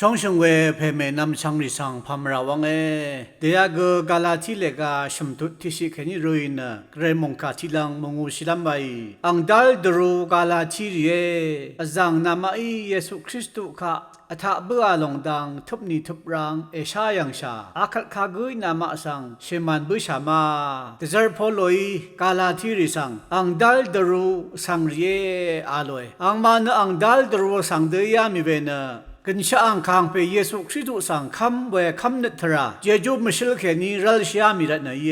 ช่องเวเพเมนำช่างริสังพามราวังเดียกกาลาทิเลกาชมทุที่สิเขนิรุยนะเกรมงคาทิลังมงูสิลัมไบอังดัลดรูกาลาทิเรจังนามาอีเยซูคริสต์ข้าอัฐเบื่อลงดังทุบนีทุบรังเอชายังชาอาคัดขากุยนามาสังเชมันบุชามาเดซร์พอลอยกาลาทิริสังอังดัลดรูสังเรียอาลอยอังมันอังดัลดรูสังเดียมีเวนะกันชาอังคางเปเยซูคริสต์สังคำเวคำนัทราเจจูมิชลเคนีรัลชยามิรัตเนเย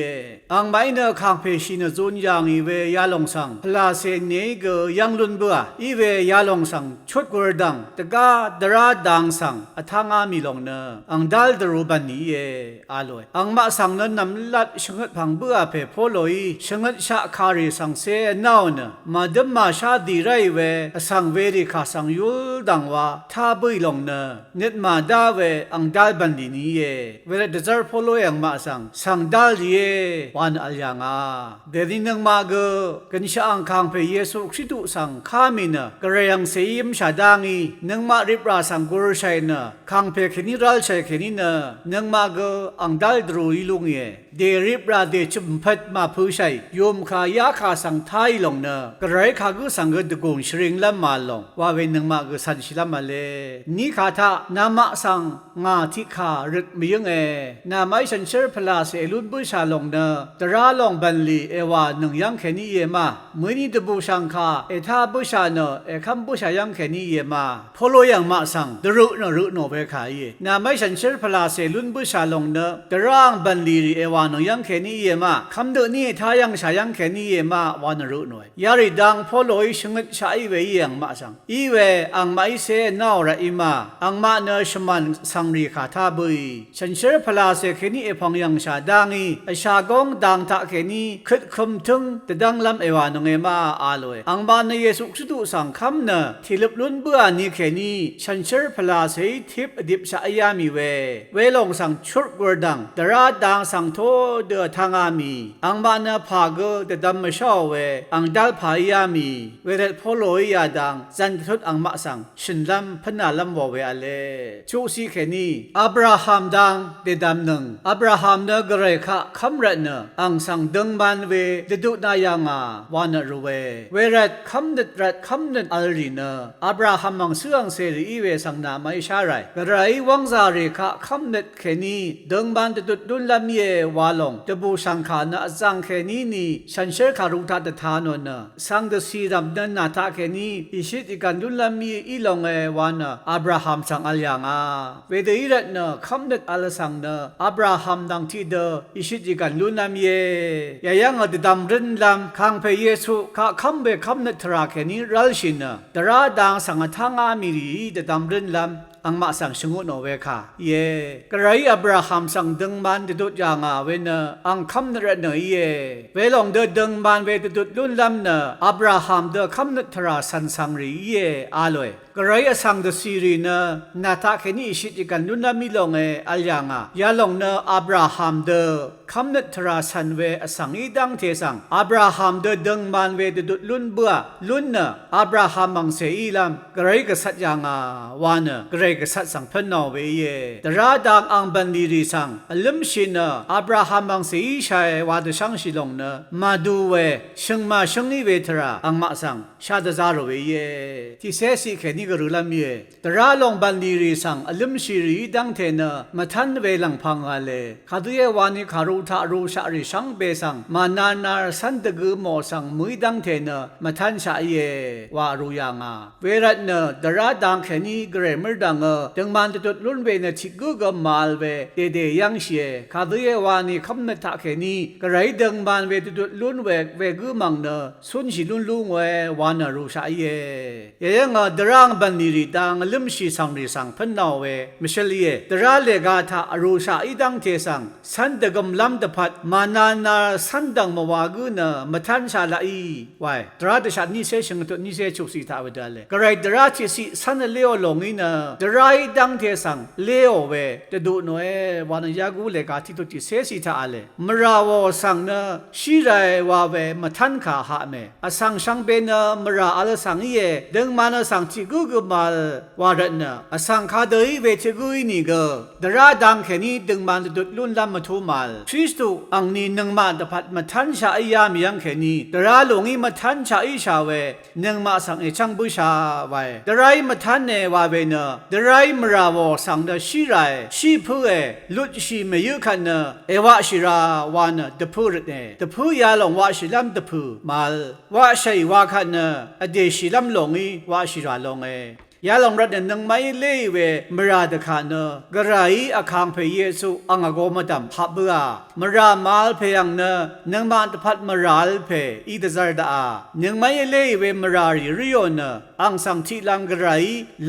อังไม่เนคางเปชินจุนยังอีเวยาลงสังพลาเซเนกยังลุนบัวอีเวยาลงสังชุดกระดังตะกาดราดังสังอัทางามิลงเนอังดัลดรูบันนี้เยอาลอยอังมาสังนั้นนำลัดชงดพังบัวเปโพลอยชงดชาคาริสังเซนาวเนมาดมมาชาดีไรเวสังเวริคาสังยุลดังว่าท่าบุยลงเน็ตมาดาเวอังดัลบันดีนี้เยเวลาเดซร์พอลยังมาสังดัลเยวันอัลยังอาเดดินังมาเกกันชาอังคางเปเยซูคริสต์สังข้ามินะกระยังเสียมชาดังีนังมาริบราสังกุรชัยนะคางเปเขนิรัลชัยเขนินะนังมาเกอังดัลดรูอิลุงเยเดริบราเดจุมพัดมาผู้ชัยยมขายาขาสังไทยลงนะกระไรขากุสังเกตกุงชริงละมาลงว่าเวนังมาเกสันชิลามาเลนี่ขาทานามาสังงาทิขารึดมียังนาไม่ฉันเชื่อพลาเสลุนบุชาลงเนตราลงบันลีเอวาหนึ่งยังแค่นี้เยมาเมื่อนี้ตบูชังคาเอท่าบุชาเนเอคำบุชายังแค่นี้เยมาพอโลยังมาสังดรุนรุโนเบขายนาไม่ฉันเชื่อพลาเสลุนบุชาลงเนตรางบันลีเอวาหนึ่งยังแค่นี้เยมาคำเดนี้ท่ายังชายังแค่นี้เยมาวันรุโนยาริดังพอโลยชงดชาอีเวยังมาสังอีเวอังไม่เสนาวระอิมาอังมาเนชมันสังรีขาทาบุยฉันเชื่อพลาเสเคนีเอพองยังชาดังีชากงดังทะเคนีคิดคุมถึงแต่ดังลำเอวานงเอมาอาลอยอังบานในเยซูคริสต์สังคำเนที่ลุบลุนเบื่อนี้เคนีฉันเชื่อพลาเสทิบดิบชายามีเวลงสังชุดกระดังดราดังสังโทเดือทางอามีอังบานพาเกแต่ดำไม่ชอบอังดัลพายามีเวรพอลอยยาดังจันทุดอังมาสังชินลำพนาลำวเวอเลชูสีเขนีอับราฮัมดังเดดำหนึ่งอับราฮัมเนกเรคะคำรัตเนอังสังดึงบันเวเดดุนายังาวานรูเวเวรัดคำเด็ดรัดคำเด็ดอัลลีเนอับราฮัมมังเสื่องเสรีเวสังนาไม่ใช่ไรกระไรวังซาเรคะคำเด็ดเขนีดึงบันเดดุดุลลามีวาลงเดบูสังขานะสังเขนีนี่ฉันเชื่อคารุทัตทานนสังเดสีดำเดินนาทาเขนีอิชิตอีกันดุลลามีอีลงวานอับราฮัมสังอัลยังเวเดอิรัตเนคำเด็ดอัลสังเนอับราฮัมดังที่เดอิชิจิกันลุนลามเยยายังอดดำรินลำคังเพเยซูข้าคำเบคำเนตราแค่นี้รัลชินตราดังสังทางอามิรีเดดำรินลำอังมาสังชงุโนเวค่ะเย่กระไรอับราฮัมสังดึงมันเดดุดยางเวเนอังคำเนรเนเยเวลองเดดึงมันเวเดดุดลุนลำเนอับราฮัมเดคำเนตราสันสังรีเยอาลอยกระไรสังเดซีรีเนนาทาแค่นี้อิชิจิกันลุนลามิลงอัลยังยาลงเนอับราฮัมเดคำเนตราสันเวสังอีดังเทสังอับราฮัมเดดึงมันเวเดดุดลุนบัวลุนเนอับราฮัมมังเซอีลำกระไรกษัตริย์ยังวานกระไรกษัตริย์สังพนเอาเวยตราดังอังบันดีริสังลิมชินอับราฮัมมังเซอีชัยวาดสังชิลงเนมาดูเวชงมาชงนีเวทราอังมาสังชาดซาโรเวยที่เสสิแค่นี้ก็รู้ละมีตราลงบันดีริสังลิมชิรีดังเทนมาทันเวลังพังอะไรข้าดูเยวานิคารุทารุชาริสังเบสังมานานาสันตกุโมสังมุยดังเทนมาทันชาเยวารุยังเวรัตเนตราดังแค่นี้เกรมดังดังมันจะลุนเวเนชิกุกมาลเวเดยังเชียข้าดูเยวานิคำนัทแค่นี้กระไรดังมันเวจะลุนเวกุมังเนสุนชิลุนลุงเววานารุชาเยยังดรางบันดีริดังลิมชีสังริสังพนเอาเวมิเชลีดราเลกาทาอรุชาอีดังเทสังสันเดกมลำเดพัดมานานาสันดังมาวากุเนมาทันชาลาอีไว้ดราเดชัดนิเซชงตุนิเซชุกสีทาวดาเลกระไรดราที่สิสันเลโอลงอินดราอีดังเทสังเลโอเวจะดูหน่วยวานยากุเลกาที่ตุจิเซสีทาเลมราวสังเนชีไรวาเวมาทันขาหาเมอสังชังเบนมราอัลสังเยดึงมานะสังจิกุ กูกมาลวาระนะอสังคาเดยเวทกุยนี่ก็ดราดังแค่นี้ดึงมันดุดลุ่นลำมาทูมาลคริสต์อังนี้นังมาตพัดมาทันชาอยามยังแค่นี้ดราหลงอีมาทันชาอิชาเวนังมาสังเอชังบุชาไว้ดรายมาทันเนวาเวนะดรายมราวสังเดชิไรชีพูเอลุดชีเมยุคันเนเอวะชิราวานะดพูรเนดพูยาลงวะชิลัมดพูมาลวะชัยวะคันเนอเดชิลัมลงอีวะชิราลงเอยาลงรัดนังไม่เล่เวมราดขาเนกระไรอาคังเพเยซูอังกโกมาดำพับเบือมรามาลเพยังเนนังมาตพัดมราลเพอีดซาร์ดานังไม่เล่เวมราริริโอเนอังสังทิลังกระไร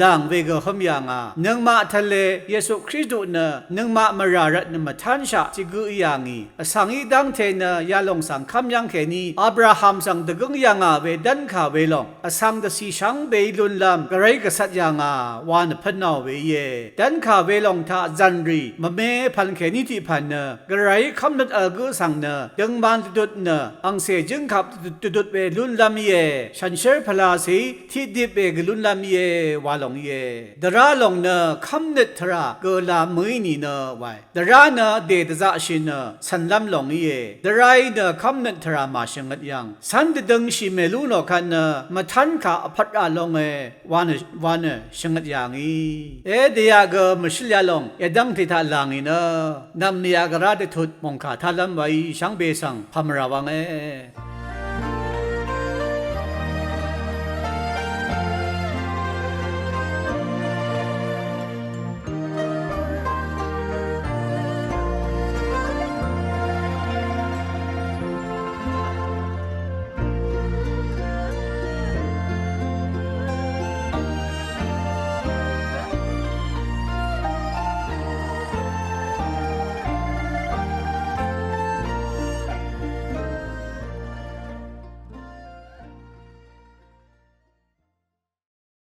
ลังเวกขมยังานังมาทะเลเยซูคริสต์เนนังมามรารัดนมาทันชาจิกุยังอีสังอีดังเทเนยาลงสังคำยังแค่นี้อับราฮัมสังตะกงยังาเวดันขาเวลงสังตะสีชังเบลุนลำกระไรกสัจยังาวานพันนาเวเยดันขาเวลงท่าจันรีมเมพันแค่นี้ที่พันเนกระไรคำนัดกุสังเนดังบานตุดเนอังเสจึงขับตุดเวลุนลำเยฉันเชื่อพลาสีที่ดิบเวกลุนลำเยวาลงเยดราลงเนคำนัดทราเกลามือนีเนไว้ดราเนเดดซาชินเนสันลำลงเยดรายเนคำนัดทรามาชงัดยังสันดึงชิเมลุนอคันเนมาทันขาพัดอาลงเอวานชงัดยังอีเดียกมชิลยาลงดังที่ท่าลังอีเนนำเนียกระดทุดมงคาทัลลัมไว้ช่างเบสังพมราวัง